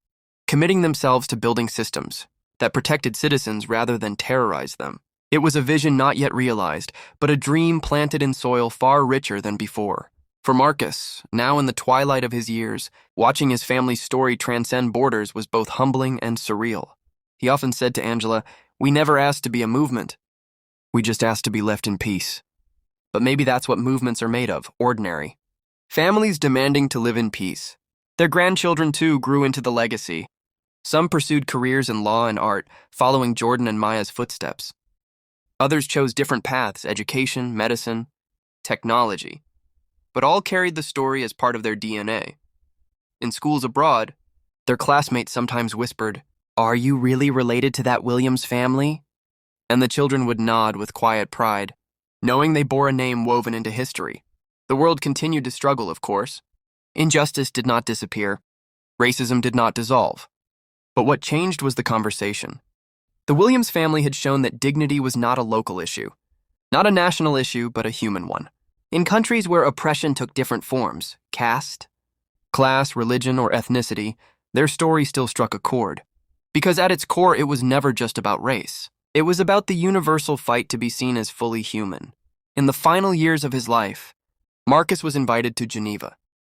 committing themselves to building systems that protected citizens rather than terrorized them. It was a vision not yet realized, but a dream planted in soil far richer than before. For Marcus, now in the twilight of his years, watching his family's story transcend borders was both humbling and surreal. He often said to Angela, "We never asked to be a movement. We just ask to be left in peace. But maybe that's what movements are made of, ordinary. Families demanding to live in peace. Their grandchildren, too, grew into the legacy. Some pursued careers in law and art, following Jordan and Maya's footsteps. Others chose different paths, education, medicine, technology. But all carried the story as part of their DNA. In schools abroad, their classmates sometimes whispered, "Are you really related to that Williams family?" And the children would nod with quiet pride, knowing they bore a name woven into history. The world continued to struggle, of course. Injustice did not disappear. Racism did not dissolve. But what changed was the conversation. The Williams family had shown that dignity was not a local issue, not a national issue, but a human one. In countries where oppression took different forms, caste, class, religion, or ethnicity, their story still struck a chord. Because at its core, it was never just about race. It was about the universal fight to be seen as fully human. In the final years of his life, Marcus was invited to Geneva,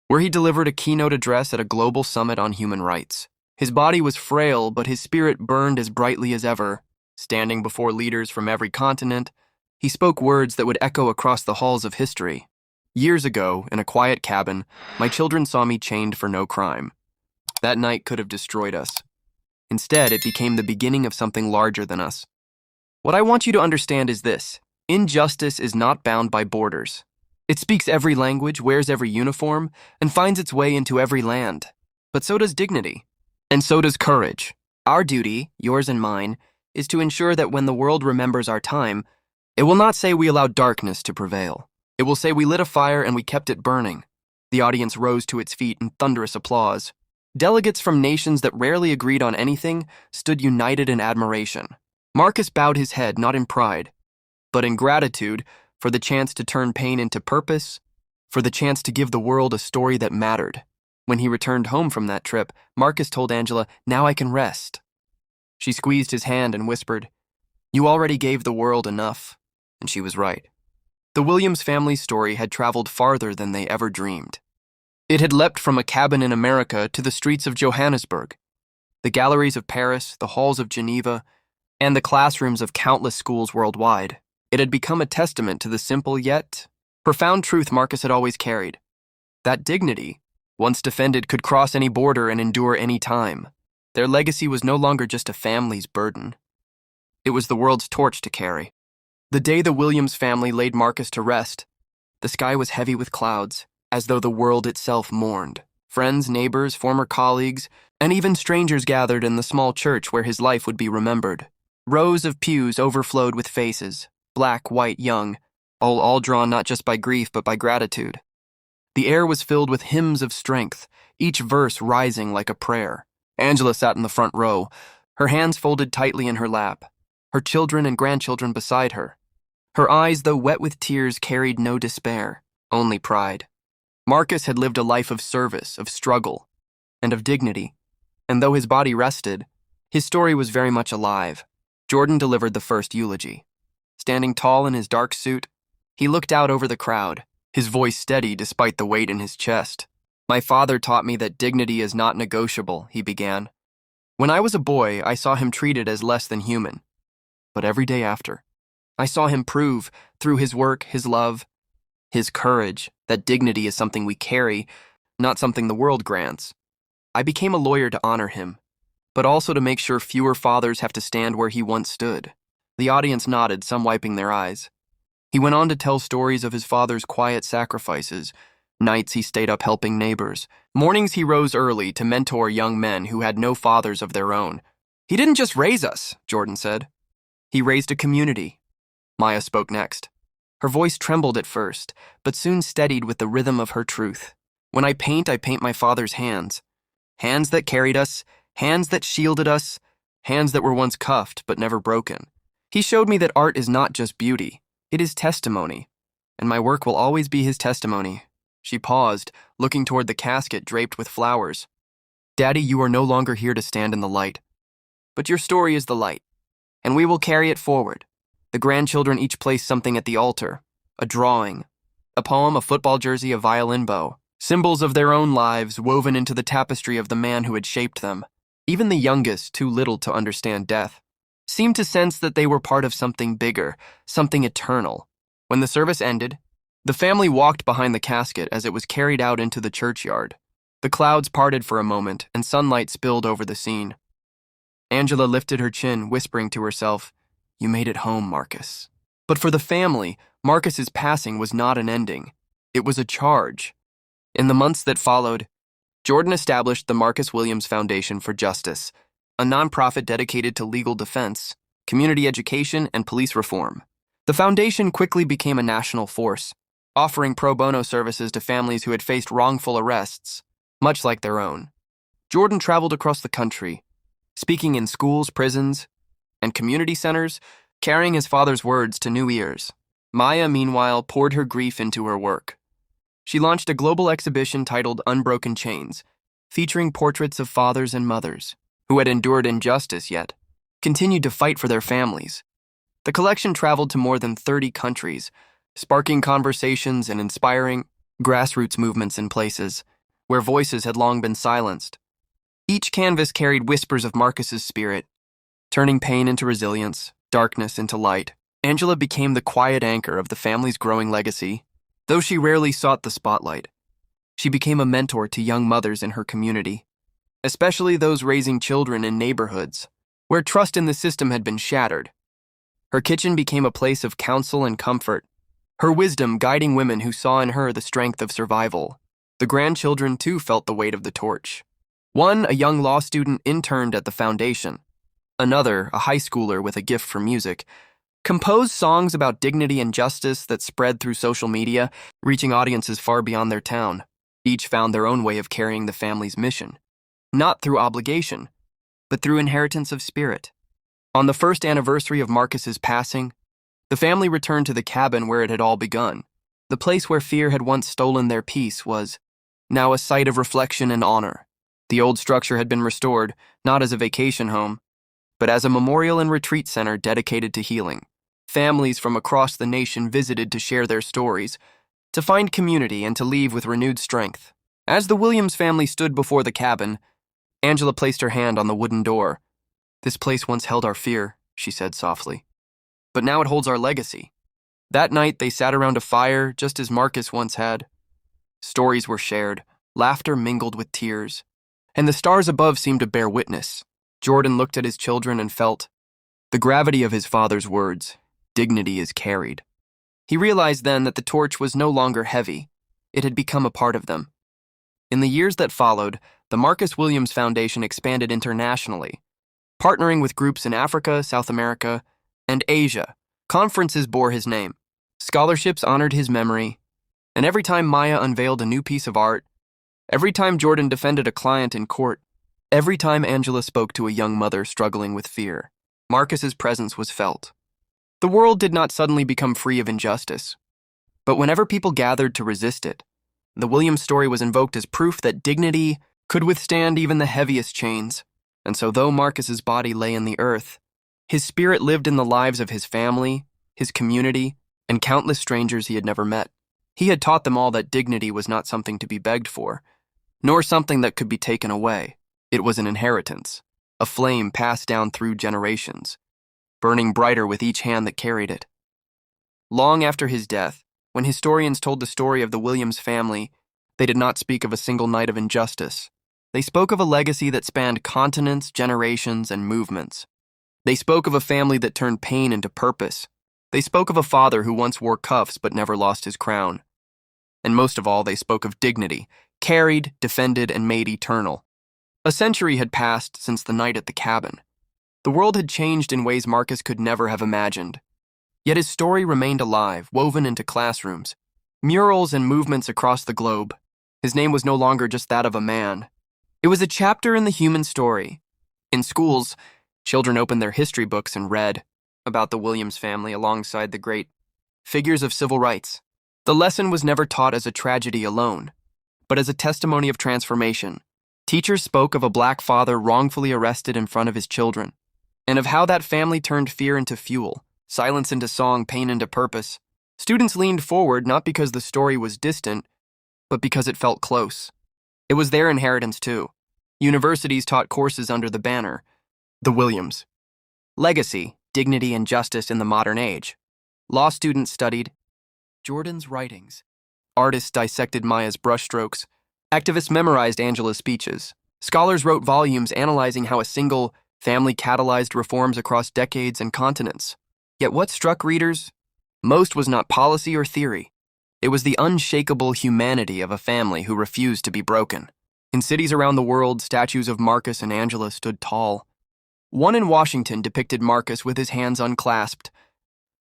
where he delivered a keynote address at a global summit on human rights. His body was frail, but his spirit burned as brightly as ever. Standing before leaders from every continent, he spoke words that would echo across the halls of history. Years ago, in a quiet cabin, my children saw me chained for no crime. That night could have destroyed us. Instead, it became the beginning of something larger than us. What I want you to understand is this: injustice is not bound by borders. It speaks every language, wears every uniform, and finds its way into every land. But so does dignity. And so does courage. Our duty, yours and mine, is to ensure that when the world remembers our time, it will not say we allowed darkness to prevail. It will say we lit a fire and we kept it burning. The audience rose to its feet in thunderous applause. Delegates from nations that rarely agreed on anything stood united in admiration. Marcus bowed his head not in pride, but in gratitude for the chance to turn pain into purpose, for the chance to give the world a story that mattered. When he returned home from that trip, Marcus told Angela, "Now I can rest." She squeezed his hand and whispered, "You already gave the world enough." And she was right. The Williams family's story had traveled farther than they ever dreamed. It had leapt from a cabin in America to the streets of Johannesburg, the galleries of Paris, the halls of Geneva, and the classrooms of countless schools worldwide. It had become a testament to the simple yet profound truth Marcus had always carried: that dignity, once defended, could cross any border and endure any time. Their legacy was no longer just a family's burden. It was the world's torch to carry. The day the Williams family laid Marcus to rest, the sky was heavy with clouds, as though the world itself mourned. Friends, neighbors, former colleagues, and even strangers gathered in the small church where his life would be remembered. Rows of pews overflowed with faces, black, white, young, all drawn not just by grief but by gratitude. The air was filled with hymns of strength, each verse rising like a prayer. Angela sat in the front row, her hands folded tightly in her lap, her children and grandchildren beside her. Her eyes, though wet with tears, carried no despair, only pride. Marcus had lived a life of service, of struggle, and of dignity, and though his body rested, his story was very much alive. Jordan delivered the first eulogy. Standing tall in his dark suit, he looked out over the crowd, his voice steady despite the weight in his chest. "My father taught me that dignity is not negotiable," he began. "When I was a boy, I saw him treated as less than human. But every day after, I saw him prove, through his work, his love, his courage, that dignity is something we carry, not something the world grants. I became a lawyer to honor him, but also to make sure fewer fathers have to stand where he once stood." The audience nodded, some wiping their eyes. He went on to tell stories of his father's quiet sacrifices, nights he stayed up helping neighbors, mornings he rose early to mentor young men who had no fathers of their own. "He didn't just raise us," Jordan said. "He raised a community." Maya spoke next. Her voice trembled at first, but soon steadied with the rhythm of her truth. "When I paint my father's hands. Hands that carried us, hands that shielded us, hands that were once cuffed but never broken. He showed me that art is not just beauty, it is testimony, and my work will always be his testimony." She paused, looking toward the casket draped with flowers. "Daddy, you are no longer here to stand in the light. But your story is the light, and we will carry it forward." The grandchildren each placed something at the altar: a drawing, a poem, a football jersey, a violin bow, symbols of their own lives woven into the tapestry of the man who had shaped them. Even the youngest, too little to understand death, seemed to sense that they were part of something bigger, something eternal. When the service ended, the family walked behind the casket as it was carried out into the churchyard. The clouds parted for a moment, and sunlight spilled over the scene. Angela lifted her chin, whispering to herself, "You made it home, Marcus." But for the family, Marcus's passing was not an ending. It was a charge. In the months that followed, Jordan established the Marcus Williams Foundation for Justice, a nonprofit dedicated to legal defense, community education, and police reform. The foundation quickly became a national force, offering pro bono services to families who had faced wrongful arrests, much like their own. Jordan traveled across the country, speaking in schools, prisons, and community centers, carrying his father's words to new ears. Maya, meanwhile, poured her grief into her work. She launched a global exhibition titled Unbroken Chains, featuring portraits of fathers and mothers who had endured injustice yet continued to fight for their families. The collection traveled to more than 30 countries, sparking conversations and inspiring grassroots movements in places where voices had long been silenced. Each canvas carried whispers of Marcus's spirit, turning pain into resilience, darkness into light. Angela became the quiet anchor of the family's growing legacy. Though she rarely sought the spotlight, she became a mentor to young mothers in her community, especially those raising children in neighborhoods where trust in the system had been shattered. Her kitchen became a place of counsel and comfort, her wisdom guiding women who saw in her the strength of survival. The grandchildren, too, felt the weight of the torch. One, a young law student, interned at the foundation. Another, a high schooler with a gift for music, composed songs about dignity and justice that spread through social media, reaching audiences far beyond their town. Each found their own way of carrying the family's mission, not through obligation, but through inheritance of spirit. On the first anniversary of Marcus's passing, the family returned to the cabin where it had all begun. The place where fear had once stolen their peace was now a site of reflection and honor. The old structure had been restored, not as a vacation home, but as a memorial and retreat center dedicated to healing. Families from across the nation visited to share their stories, to find community and to leave with renewed strength. As the Williams family stood before the cabin, Angela placed her hand on the wooden door. "This place once held our fear," she said softly, "but now it holds our legacy." That night, they sat around a fire just as Marcus once had. Stories were shared, laughter mingled with tears, and the stars above seemed to bear witness. Jordan looked at his children and felt the gravity of his father's words. Dignity is carried. He realized then that the torch was no longer heavy. It had become a part of them. In the years that followed, the Marcus Williams Foundation expanded internationally, partnering with groups in Africa, South America, and Asia. Conferences bore his name. Scholarships honored his memory. And every time Maya unveiled a new piece of art, every time Jordan defended a client in court, every time Angela spoke to a young mother struggling with fear, Marcus's presence was felt. The world did not suddenly become free of injustice, but whenever people gathered to resist it, the Williams story was invoked as proof that dignity could withstand even the heaviest chains. And so though Marcus's body lay in the earth, his spirit lived in the lives of his family, his community, and countless strangers he had never met. He had taught them all that dignity was not something to be begged for, nor something that could be taken away. It was an inheritance, a flame passed down through generations, burning brighter with each hand that carried it. Long after his death, when historians told the story of the Williams family, they did not speak of a single night of injustice. They spoke of a legacy that spanned continents, generations, and movements. They spoke of a family that turned pain into purpose. They spoke of a father who once wore cuffs but never lost his crown. And most of all, they spoke of dignity, carried, defended, and made eternal. A century had passed since the night at the cabin. The world had changed in ways Marcus could never have imagined. Yet his story remained alive, woven into classrooms, murals, and movements across the globe. His name was no longer just that of a man. It was a chapter in the human story. In schools, children opened their history books and read about the Williams family alongside the great figures of civil rights. The lesson was never taught as a tragedy alone, but as a testimony of transformation. Teachers spoke of a black father wrongfully arrested in front of his children, and of how that family turned fear into fuel, silence into song, pain into purpose. Students leaned forward not because the story was distant, but because it felt close. It was their inheritance too. Universities taught courses under the banner, the Williams. Legacy, Dignity and Justice in the Modern Age. Law students studied Jordan's writings. Artists dissected Maya's brushstrokes. Activists memorized Angela's speeches. Scholars wrote volumes analyzing how a single family catalyzed reforms across decades and continents. Yet what struck readers most was not policy or theory. It was the unshakable humanity of a family who refused to be broken. In cities around the world, statues of Marcus and Angela stood tall. One in Washington depicted Marcus with his hands unclasped,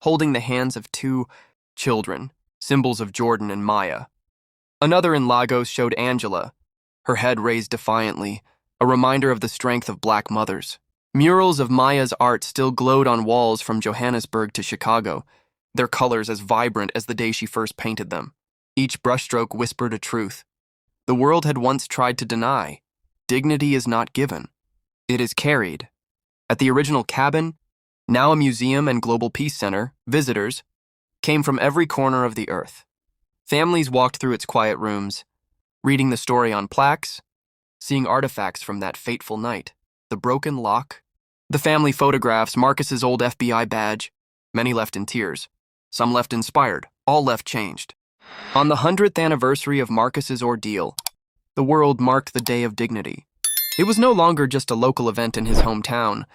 holding the hands of two children, symbols of Jordan and Maya. Another in Lagos showed Angela, her head raised defiantly, a reminder of the strength of black mothers. Murals of Maya's art still glowed on walls from Johannesburg to Chicago, their colors as vibrant as the day she first painted them. Each brushstroke whispered a truth. The world had once tried to deny. Dignity is not given. It is carried. At the original cabin, now a museum and global peace center, visitors came from every corner of the earth. Families walked through its quiet rooms, reading the story on plaques, seeing artifacts from that fateful night, the broken lock, the family photographs, Marcus's old FBI badge. Many left in tears. Some left inspired. All left changed. On the 100th anniversary of Marcus's ordeal, the world marked the Day of Dignity. It was no longer just a local event in his hometown,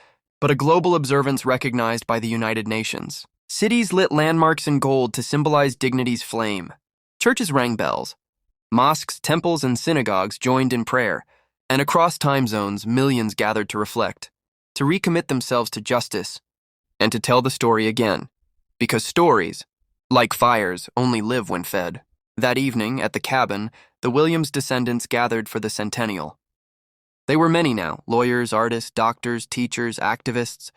but a global observance recognized by the United Nations. Cities lit landmarks in gold to symbolize dignity's flame. Churches rang bells. Mosques, temples, and synagogues joined in prayer, and across time zones, millions gathered to reflect, to recommit themselves to justice, and to tell the story again. Because stories, like fires, only live when fed. That evening, at the cabin, the Williams descendants gathered for the centennial. They were many now, lawyers, artists, doctors, teachers, activists.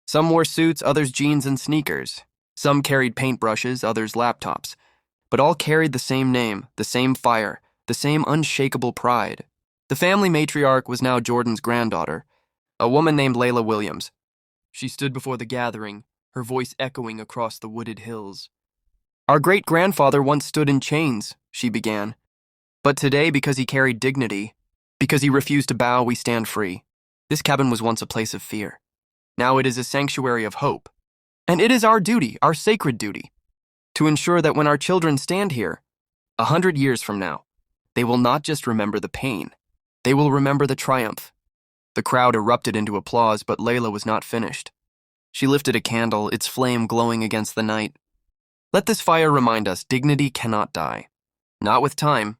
Some wore suits, others jeans and sneakers. Some carried paintbrushes, others laptops. But all carried the same name, the same fire, the same unshakable pride. The family matriarch was now Jordan's granddaughter, a woman named Layla Williams. She stood before the gathering, her voice echoing across the wooded hills. "Our great-grandfather once stood in chains," she began. "But today, because he carried dignity, because he refused to bow, we stand free. This cabin was once a place of fear. Now it is a sanctuary of hope. And it is our duty, our sacred duty, to ensure that when our children stand here, 100 years from now, they will not just remember the pain, they will remember the triumph." The crowd erupted into applause, but Layla was not finished. She lifted a candle, its flame glowing against the night. "Let this fire remind us dignity cannot die. Not with time,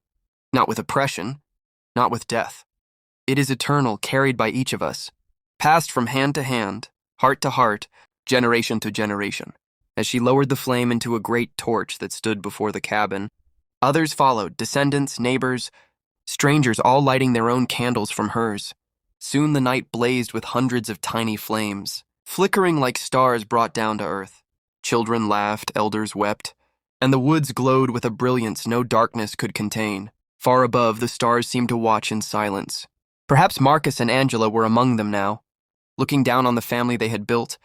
not with oppression, not with death. It is eternal, carried by each of us, passed from hand to hand, heart to heart, generation to generation." As she lowered the flame into a great torch that stood before the cabin, others followed, descendants, neighbors, strangers, all lighting their own candles from hers. Soon the night blazed with hundreds of tiny flames, flickering like stars brought down to earth. Children laughed, elders wept, and the woods glowed with a brilliance no darkness could contain. Far above, the stars seemed to watch in silence. Perhaps Marcus and Angela were among them now, looking down on the family they had built,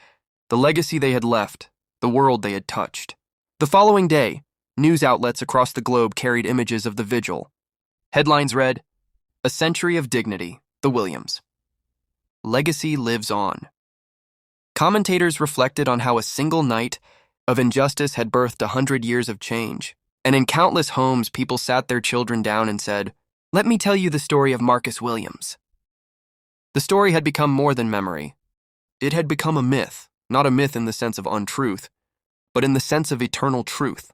the legacy they had left, the world they had touched. The following day, news outlets across the globe carried images of the vigil. Headlines read, "A Century of Dignity, the Williams. Legacy lives on." Commentators reflected on how a single night of injustice had birthed 100 years of change, and in countless homes people sat their children down and said, "Let me tell you the story of Marcus Williams." The story had become more than memory. It had become a myth, not a myth in the sense of untruth, but in the sense of eternal truth.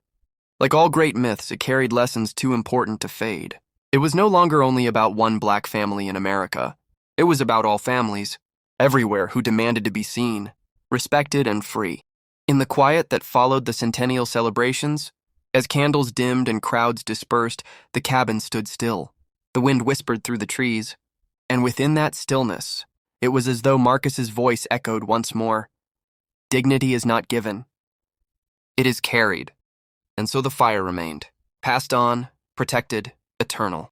Like all great myths, it carried lessons too important to fade. It was no longer only about one black family in America. It was about all families, everywhere, who demanded to be seen, respected, and free. In the quiet that followed the centennial celebrations, as candles dimmed and crowds dispersed, the cabin stood still. The wind whispered through the trees, and within that stillness, it was as though Marcus's voice echoed once more. Dignity is not given. It is carried. And so the fire remained, passed on, protected, eternal.